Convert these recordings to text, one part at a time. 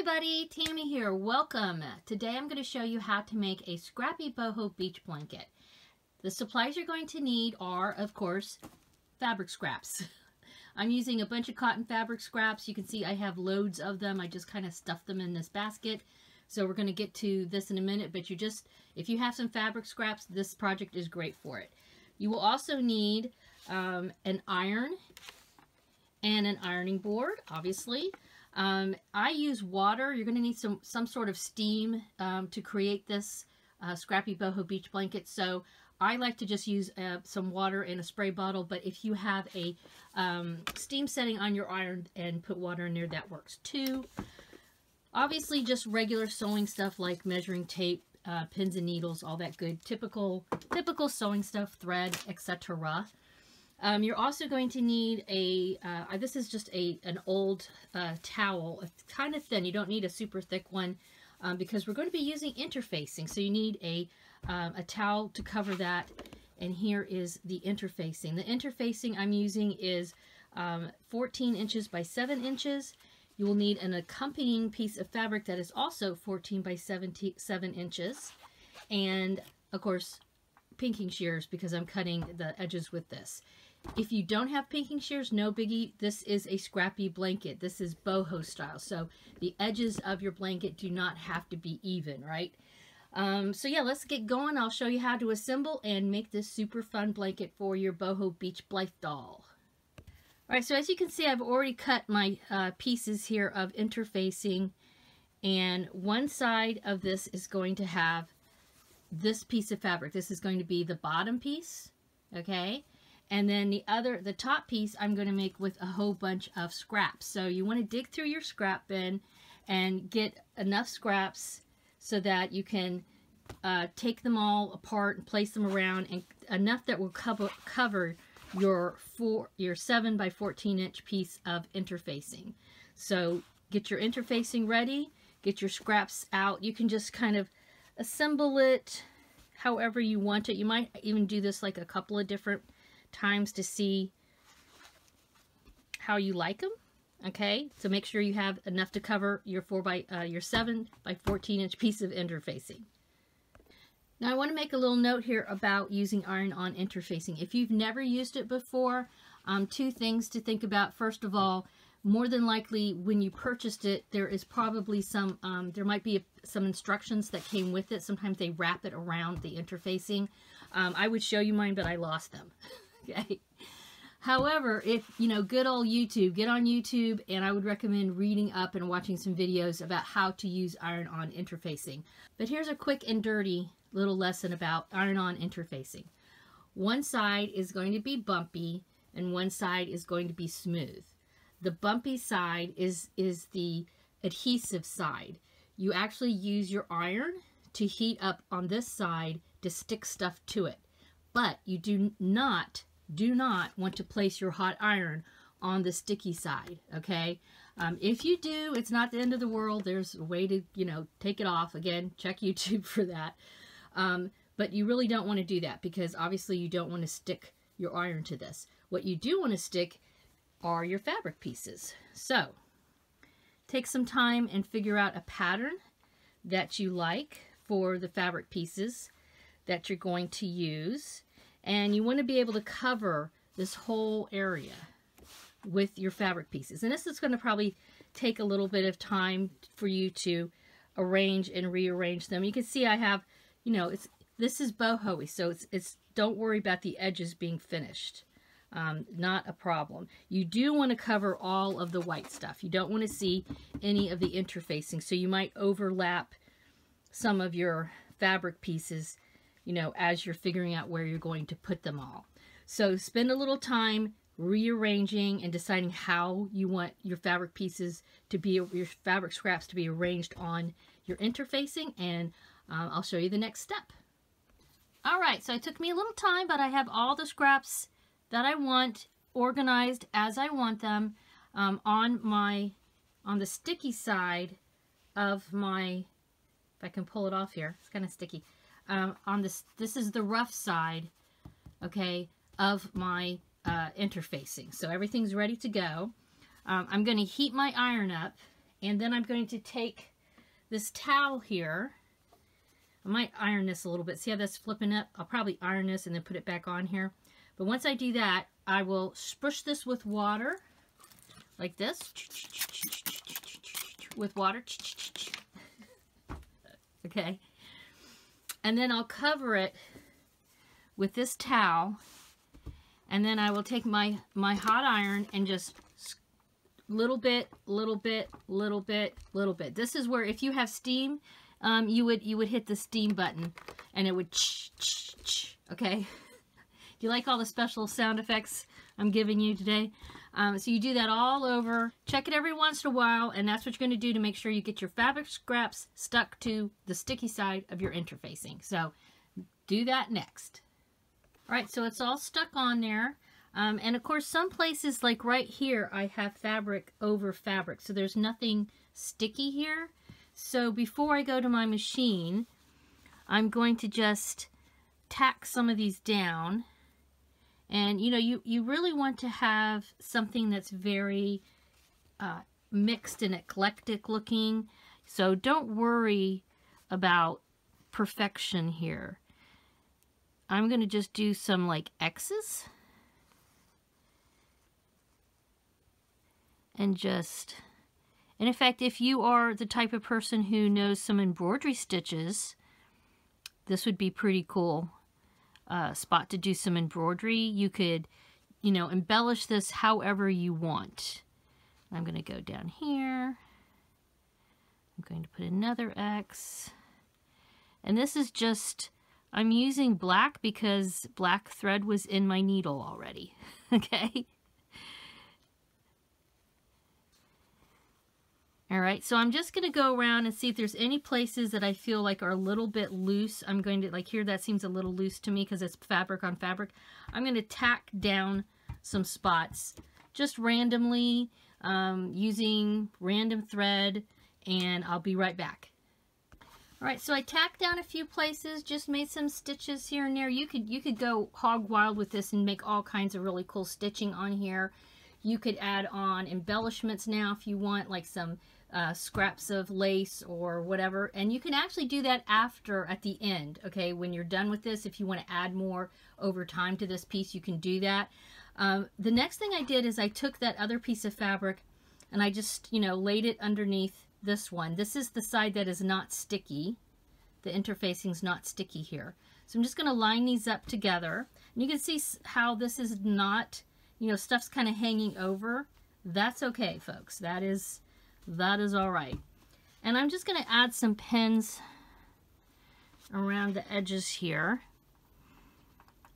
everybody, Tammy here. Welcome. Today I'm going to show you how to make a Scrappy Boho beach blanket. The supplies you're going to need are, of course, fabric scraps. I'm using a bunch of cotton fabric scraps. You can see I have loads of them. I just kind of stuffed them in this basket. So we're going to get to this in a minute, but if you have some fabric scraps, this project is great for it. You will also need an iron and an ironing board, obviously. I use water. You're going to need some sort of steam to create this Scrappy Boho beach blanket. So I like to just use some water in a spray bottle, but if you have a steam setting on your iron and put water in there, that works too. Obviously, just regular sewing stuff like measuring tape, pins and needles, all that good typical sewing stuff, thread, etc. You're also going to need this is just an old towel. It's kind of thin. You don't need a super thick one because we're going to be using interfacing. So you need a towel to cover that. And here is the interfacing. The interfacing I'm using is 14 inches by 7 inches. You will need an accompanying piece of fabric that is also 14 by 7 inches. And, of course, pinking shears because I'm cutting the edges with this. If you don't have pinking shears, no biggie. This is a scrappy blanket. This is boho style. So the edges of your blanket do not have to be even, right? So yeah, let's get going. I'll show you how to assemble and make this super fun blanket for your boho beach Blythe doll. All right, so as you can see, I've already cut my pieces here of interfacing, and one side of this is going to have this piece of fabric. This is going to be the bottom piece, okay? And then the top piece I'm going to make with a whole bunch of scraps. So you want to dig through your scrap bin and get enough scraps so that you can take them all apart and place them around, and enough that will cover your 7 by 14 inch piece of interfacing. So get your interfacing ready, get your scraps out. You can just kind of assemble it however you want it. You might even do this like a couple of different times to see how you like them. Okay, so make sure you have enough to cover your 7 by 14 inch piece of interfacing. Now I want to make a little note here about using iron-on interfacing. If you've never used it before, two things to think about. First of all, more than likely when you purchased it, there is probably there might be some instructions that came with it. Sometimes they wrap it around the interfacing. I would show you mine, but I lost them. Okay. However, if, good old YouTube, get on YouTube, and I would recommend reading up and watching some videos about how to use iron-on interfacing. But here's a quick and dirty little lesson about iron-on interfacing. One side is going to be bumpy, and one side is going to be smooth. The bumpy side is the adhesive side. You actually use your iron to heat up on this side to stick stuff to it. But you do not want to place your hot iron on the sticky side, okay? If you do, it's not the end of the world. There's a way to, take it off. Again, check YouTube for that. But you really don't want to do that because obviously you don't want to stick your iron to this. What you do want to stick are your fabric pieces. So, take some time and figure out a pattern that you like for the fabric pieces that you're going to use. And you want to be able to cover this whole area with your fabric pieces. And this is going to probably take a little bit of time for you to arrange and rearrange them. You can see I have, this is boho-y, so it's don't worry about the edges being finished. Not a problem. You do want to cover all of the white stuff. You don't want to see any of the interfacing, so you might overlap some of your fabric pieces as you're figuring out where you're going to put them all. So spend a little time rearranging and deciding how you want your fabric pieces to be, your fabric scraps to be arranged on your interfacing, and I'll show you the next step. All right, so it took me a little time, but I have all the scraps that I want organized as I want them on the sticky side of my, if I can pull it off here, it's kind of sticky. This is the rough side, okay, of my interfacing. So everything's ready to go. I'm going to heat my iron up, And then I'm going to take this towel here. I might iron this a little bit. See how that's flipping up? I'll probably iron this and then put it back on here. But once I do that, I will sprush this with water, like this, with water. Okay. And then I'll cover it with this towel. And then I will take my hot iron and just little bit, little bit, little bit, little bit. This is where if you have steam, you would hit the steam button and it would okay? Do you like all the special sound effects I'm giving you today? So you do that all over. Check it every once in a while, and that's what you're going to do to make sure you get your fabric scraps stuck to the sticky side of your interfacing. So do that next. All right, so it's all stuck on there. And of course, some places like right here, I have fabric over fabric. So there's nothing sticky here. So before I go to my machine, I'm going to just tack some of these down. And you know, you really want to have something that's very mixed and eclectic looking. So don't worry about perfection here. I'm going to just do some like X's. And just, and in fact, if you are the type of person who knows some embroidery stitches, this would be pretty cool spot to do some embroidery. You could, you know, embellish this however you want. I'm going to go down here. I'm going to put another X. And this is just, I'm using black because black thread was in my needle already. Okay. All right, so I'm just going to go around and see if there's any places that I feel like are a little bit loose. I'm going to, like here, that seems a little loose to me because it's fabric on fabric. I'm going to tack down some spots just randomly using random thread, and I'll be right back. All right, so I tacked down a few places, just made some stitches here and there. You could go hog wild with this and make all kinds of really cool stitching on here. You could add on embellishments now if you want, like some scraps of lace or whatever, and you can actually do that after, at the end, okay, when you're done with this. If you want to add more over time to this piece, you can do that. The next thing I did is I took that other piece of fabric and I just, you know, laid it underneath this one. This is the side that is not sticky. The interfacing is not sticky here. So I'm just going to line these up together, and you can see how this is not, you know, stuff's kind of hanging over. That's okay, folks. That is all right. And I'm just going to add some pins around the edges here.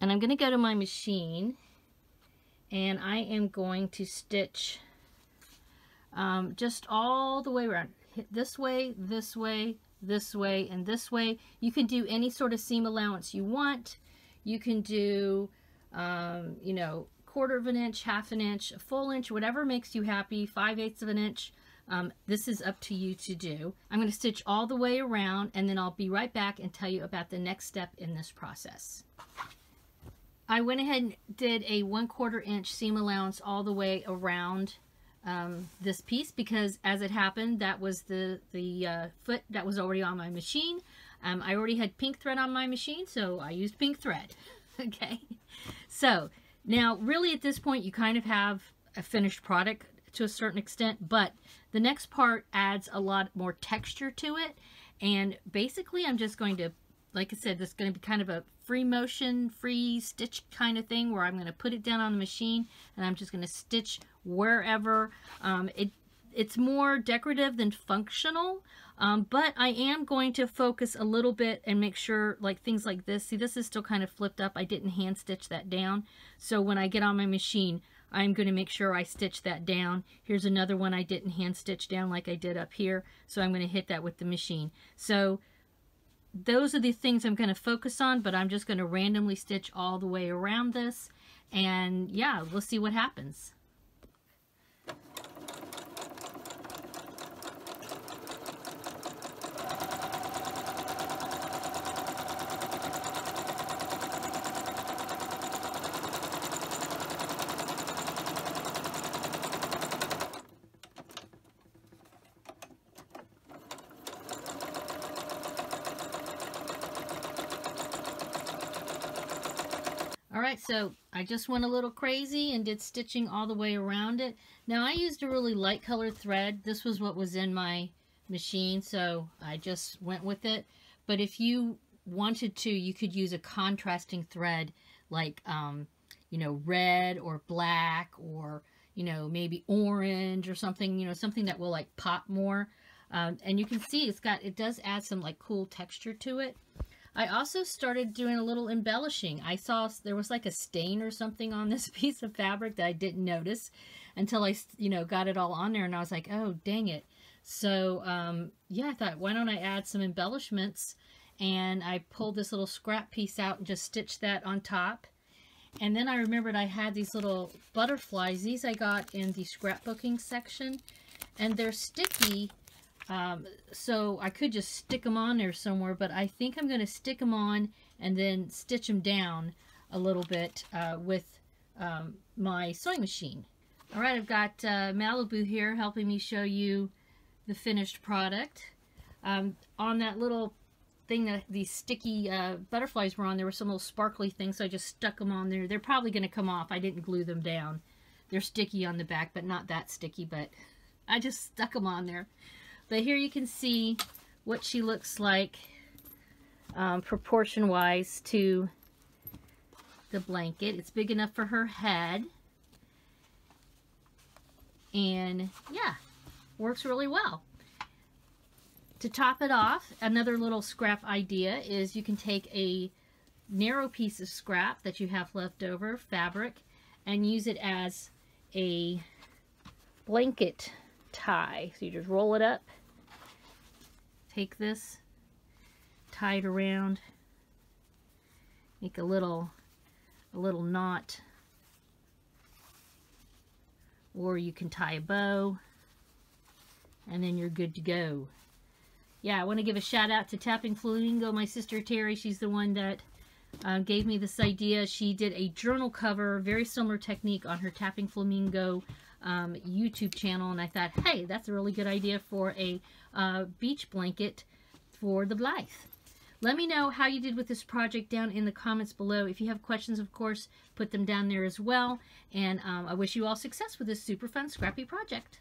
And I'm going to go to my machine, and I am going to stitch just all the way around. Hit this way, this way, this way, and this way. You can do any sort of seam allowance you want. You can do, you know, 1/4 of an inch, 1/2 inch, a full inch, whatever makes you happy, 5/8 of an inch. This is up to you to do. I'm going to stitch all the way around, and then I'll be right back and tell you about the next step in this process. I went ahead and did a 1/4 inch seam allowance all the way around this piece because, as it happened, that was the foot that was already on my machine. I already had pink thread on my machine, so I used pink thread. Okay, so now really at this point you kind of have a finished product to a certain extent, but the next part adds a lot more texture to it. And basically I'm just going to, like I said, this is going to be kind of a free motion, free stitch kind of thing where I'm going to put it down on the machine and I'm just going to stitch wherever. It's more decorative than functional, but I am going to focus a little bit and make sure, like things like this. See, this is still kind of flipped up. I didn't hand stitch that down. So when I get on my machine, I'm going to make sure I stitch that down. Here's another one I didn't hand stitch down like I did up here. So I'm going to hit that with the machine. So those are the things I'm going to focus on, but I'm just going to randomly stitch all the way around this. And yeah, we'll see what happens. Alright, so I just went a little crazy and did stitching all the way around it. Now I used a really light colored thread. This was what was in my machine, so I just went with it. But if you wanted to, you could use a contrasting thread like, you know, red or black or, you know, maybe orange or something, you know, something that will like pop more. And you can see it does add some like cool texture to it. I also started doing a little embellishing. I saw there was like a stain or something on this piece of fabric that I didn't notice until I, you know, got it all on there, and I was like, oh, dang it. So, yeah, I thought, why don't I add some embellishments? And I pulled this little scrap piece out and just stitched that on top. And then I remembered I had these little butterflies. These I got in the scrapbooking section, and they're sticky. So I could just stick them on there somewhere, but I think I'm going to stick them on and then stitch them down a little bit with my sewing machine. Alright, I've got Malibu here helping me show you the finished product. On that little thing that these sticky butterflies were on, there were some little sparkly things, so I just stuck them on there. They're probably going to come off. I didn't glue them down. They're sticky on the back, but not that sticky, but I just stuck them on there. But here you can see what she looks like proportion-wise to the blanket. It's big enough for her head. And yeah, works really well. To top it off, another little scrap idea is you can take a narrow piece of scrap that you have left over, fabric, and use it as a blanket tie. So you just roll it up. Take this, tie it around, make a little knot, or you can tie a bow, and then you're good to go. Yeah, I want to give a shout out to Tapping Flamingo, my sister Terry. She's the one that gave me this idea. She did a journal cover, very similar technique on her Tapping Flamingo YouTube channel, and I thought, hey, that's a really good idea for a beach blanket for the Blythe. Let me know how you did with this project down in the comments below. If you have questions, of course, put them down there as well. And I wish you all success with this super fun scrappy project.